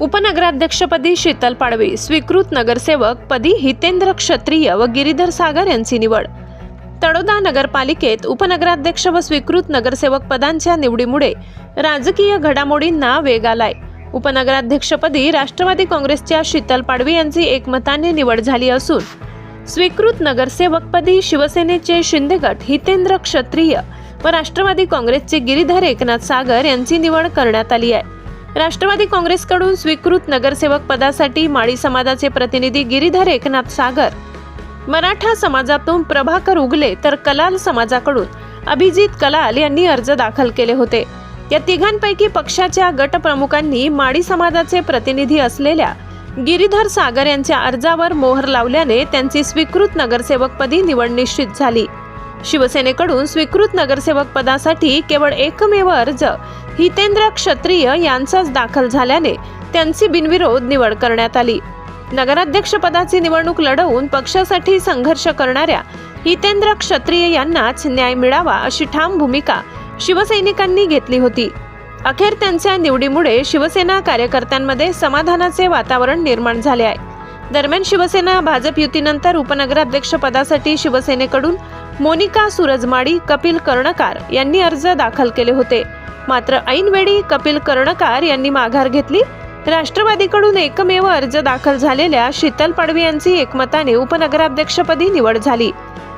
उपनगराध्यक्षपदी शीतल पाडवी, स्वीकृत नगरसेवक पदी हितेंद्र क्षत्रिय व गिरीधर सागर यांची निवड। तळोदा नगरपालिकेत उपनगराध्यक्ष व स्वीकृत नगरसेवक पदांच्या निवडीमुळे राजकीय घडामोडींना वेग आलाय। उपनगराध्यक्षपदी राष्ट्रवादी काँग्रेसच्या शीतल पाडवी यांची एकमताने निवड झाली असून स्वीकृत नगरसेवकपदी शिवसेनेचे शिंदे गट हितेंद्र क्षत्रिय व राष्ट्रवादी काँग्रेसचे गिरीधर एकनाथ सागर यांची निवड करण्यात आली आहे। राष्ट्रवादी काँग्रेसकडून स्वीकृत नगरसेवक पदासाठी माळी समाजाचे प्रतिनिधी गिरीधर एकनाथ सागर, मराठा समाजातून प्रभाकर उगले तर कलाल समाजाकडून अभिजित कलाल यांनी अर्ज दाखल केले होते। या तिघांपैकी पक्षाच्या गटप्रमुखांनी माळी समाजाचे प्रतिनिधी असलेल्या गिरीधर सागर यांच्या अर्जावर मोहर लावल्याने त्यांची स्वीकृत नगरसेवकपदी निवड निश्चित झाली। शिवसेनेकडून स्वीकृत नगरसेवक पदासाठी केवळ एकमेव अर्ज हितेंद्र क्षत्रिय यांचाच दाखल झाल्याने त्यांची बिनविरोध निवड करण्यात आली। नगराध्यक्ष पदाची निवडणूक लढवून पक्षासाठी संघर्ष करणाऱ्या हितेंद्र क्षत्रिय यांनाच न्याय मिळावा अशी ठाम भूमिका शिवसैनिकांनी घेतली होती। अखेर त्यांच्या निवडीमुळे शिवसेना कार्यकर्त्यांमध्ये समाधानाचे वातावरण निर्माण झाले आहे। दरम्यान शिवसेना भाजप युतीनंतर उपनगराध्यक्ष पदासाठी शिवसेनेकडून मोनिका सुरजमाडी, कपिल कर्णकार यांनी अर्ज दाखल केले होते। मात्र ऐनवेळी कपिल कर्णकार यांनी माघार घेतली। राष्ट्रवादीकडून एकमेव अर्ज दाखल झालेल्या शीतल पाडवी यांची एकमताने उपनगराध्यक्षपदी निवड झाली।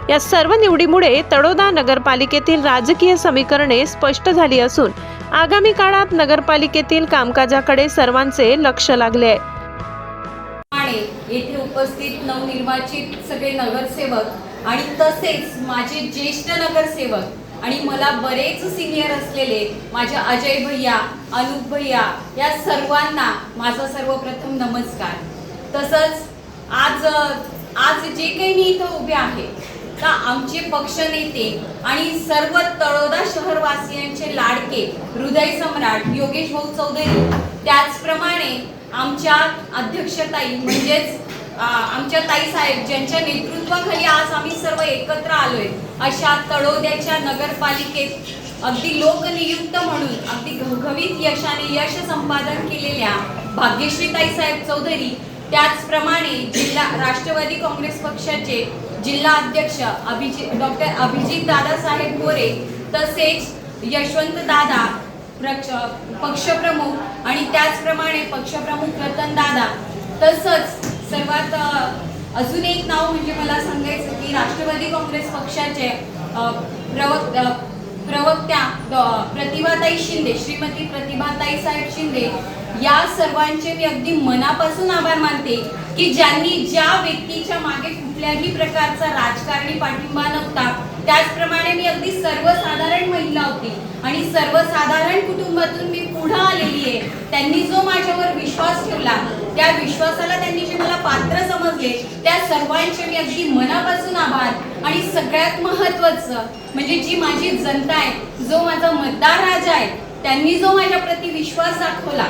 या सर्व निवडीमुळे तळोदा नगरपालिकेतील राजकीय समीकरणे स्पष्ट झाली असून आगामी काळात नगरपालिकेतील कामकाजाकडे सर्वांचे लक्ष लागले आहे। येथे उपस्थित नवनिर्वाचित सगळे नगरसेवक आणि तसेच माझे ज्येष्ठ नगरसेवक आणि मला बरेच सिनियर असलेले माझे अजय भैया, अनुप भैया या सर्वांना माझा सर्वप्रथम नमस्कार। तसंच आज जे काही मी इथं उभे आहे का आमचे पक्षनेते आणि सर्व तळोदा शहरवासियांचे लाडके हृदय सम्राट योगेश भाऊ चौधरी, त्याचप्रमाणे आमच्या अध्यक्षताई म्हणजेच आमच्या ताई साहेब ज्यांच्या नेतृत्वाखाली आज आम्ही सर्व एकत्र आलोय, अशा तळोद्याच्या नगरपालिकेत अगदी लोकनियुक्त म्हणून अगदी घवघवीत यशाने यश संपादन केलेल्या भाग्यश्री ताई साहेब चौधरी, त्याचप्रमाणे राष्ट्रवादी काँग्रेस पक्षाचे जिल्हा अध्यक्ष डॉक्टर अभिजित दादासाहेब गोरे, तसेच यशवंत दादा पक्षप्रमुख आणि त्याचप्रमाणे पक्षप्रमुख रतन दादा, तसंच सर्वात अजून एक नाव म्हणजे मला सांगायचं की राष्ट्रवादी काँग्रेस पक्षाचे प्रवक्त्या प्रतिभाताई शिंदे, श्रीमती प्रतिभाताई साहेब शिंदे, या सर्वांचे मी अगदी मनापासून आभार मानते की ज्यांनी ज्या व्यक्तीच्या मागे कुठल्याही प्रकारचा राजकारणी पाठिंबा नव्हता, त्याचप्रमाणे मी अगदी सर्वसाधारण महिला होती आणि सर्वसाधारण कुटुंबातून मी पुढे आलेली आहे, त्यांनी जो माझ्यावर विश्वास ठेवला, त्या विश्वासाला त्यांनी जे मला पात्र समजले, त्या सर्वांचे मी अगदी मनापासून आभार। आणि सगळ्यात महत्त्वाचं म्हणजे जी माझी जनता आहे, जो माझा मतदार राजा आहे, त्यांनी जो माझ्या प्रति विश्वास दाखवला,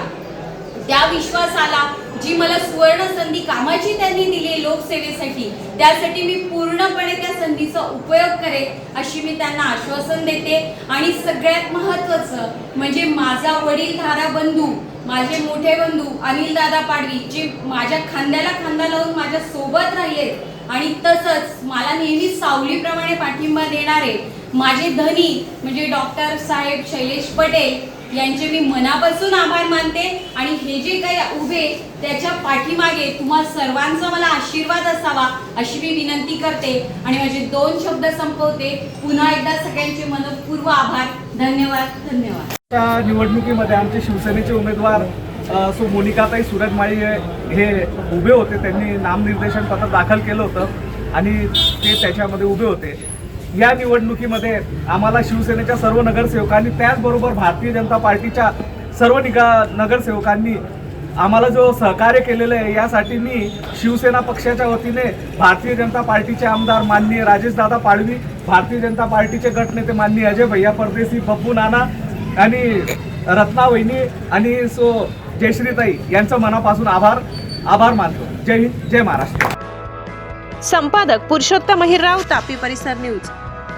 त्या विश्वासाला जी मला सुवर्ण संधी कामाची त्यांनी दिली लोकसेवेसाठी, त्यासाठी मी पूर्णपणे त्या संधीचा उपयोग करेन अशी मी त्यांना आश्वासन देते। आणि सगळ्यात महत्त्वाचं म्हणजे माझा वडीलधारा बंधू, माझे मोठे बंधू अनिल दादा पाडवी, जे माझ्या खांद्याला खांदा लावून माझ्या सोबत राहिले आणि तसंच मला नेहमी सावलीप्रमाणे पाठिंबा देणारे माझे धनी म्हणजे डॉक्टर साहेब शैलेश पटेल यांचे मी मनापासून आभार मानते। आणि हे जे काही उभे त्याच्या पाठीमागे तुम्हा सर्वांचा मला आशीर्वाद असावा अशी मी विनंती करते आणि माझे 2 शब्द संपवते। पुन्हा एकदा सगळ्यांचे मनपूर्वक आभार। धन्यवाद धन्यवाद। त्या निवडणुकीमध्ये आमचे शिवसेनेचे उमेदवार मोनिकाताई सुरजमाळी हे उभे होते। त्यांनी नामनिर्देशन पत्र दाखल केलं होतं आणि ते त्याच्यामध्ये उभे होते। या निवडणुकीमध्ये आम्हाला शिवसेनेच्या सर्व नगरसेवकांनी, त्याचबरोबर भारतीय जनता पार्टीच्या सर्व नगरसेवकांनी आम्हाला जो सहकार्य केलेलं आहे, यासाठी मी शिवसेना पक्षाच्या वतीने भारतीय जनता पार्टीचे आमदार माननीय राजेशदादा पाडवी, भारतीय जनता पार्टीचे गटनेते माननीय अजय भैया परदेशी, बप्पू नाना आणि रत्ना वहिनी आणि जयश्रीताई यांचं मनापासून आभार मानतो। जय हिंद, जय महाराष्ट्र। संपादक पुरुषोत्तम महिरराव, तापी परिसर न्यूज।